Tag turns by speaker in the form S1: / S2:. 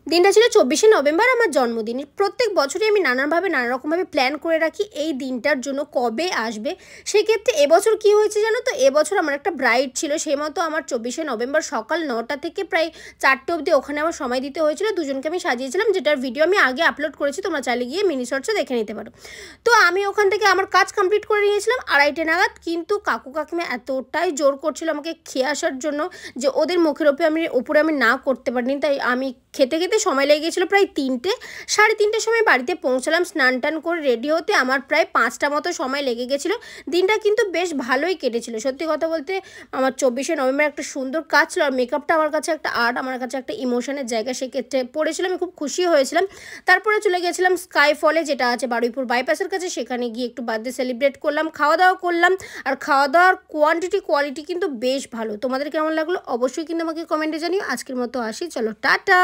S1: দিনটা ছিল 24শে নভেম্বর, আমার জন্মদিন। প্রত্যেক বছরই আমি নানানভাবে নানা রকমভাবে প্ল্যান করে রাখি এই দিনটার জন্য কবে আসবে। সেক্ষেত্রে এবছর কী হয়েছে জানো তো, এবছর আমার একটা ব্রাইড ছিল, সেই মতো আমার 24শে নভেম্বর সকাল 9টা থেকে প্রায় 4টে অবধি ওখানে আমার সময় দিতে হয়েছিল। দুজনকে আমি সাজিয়েছিলাম, যেটার ভিডিও আমি আগে আপলোড করেছি, তোমরা চাইলে গিয়ে মিনি শর্টসে দেখে নিতে পারো। তো আমি ওখান থেকে আমার কাজ কমপ্লিট করে নিয়েছিলাম 2:30টে নাগাদ, কিন্তু কাকু কাকিমা এতটাই জোর করছিল আমাকে খেয়ে আসার জন্য যে ওদের মুখের উপরে আমি না করতে পারিনি। তাই আমি খেতে খেতে সময় লেগে গেছিলো প্রায় 3টে, 3:30টের সময় বাড়িতে পৌঁছালাম। স্নান টান করে রেডি হতে আমার প্রায় 5টা মতো সময় লেগে গেছিলো। দিনটা কিন্তু বেশ ভালোই কেটেছিল। সত্যি কথা বলতে আমার 24শে নভেম্বর একটা সুন্দর কাজ ছিল, আর মেকআপটা আমার কাছে একটা আর্ট, আমার কাছে একটা ইমোশনের জায়গা, সেক্ষেত্রে পড়েছিল, আমি খুব খুশি হয়েছিলাম। তারপরে চলে গেছিলাম স্কাই ফলে, যেটা আছে বারুইপুর বাইপাসের কাছে, সেখানে গিয়ে একটু বার্থডে সেলিব্রেট করলাম, খাওয়া দাওয়া করলাম। আর খাওয়া দাওয়ার কোয়ালিটি কিন্তু বেশ ভালো। তোমাদের কেমন লাগলো অবশ্যই কিন্তু আমাকে কমেন্টে জানিও। আজকের মতো আসি, চলো টাটা।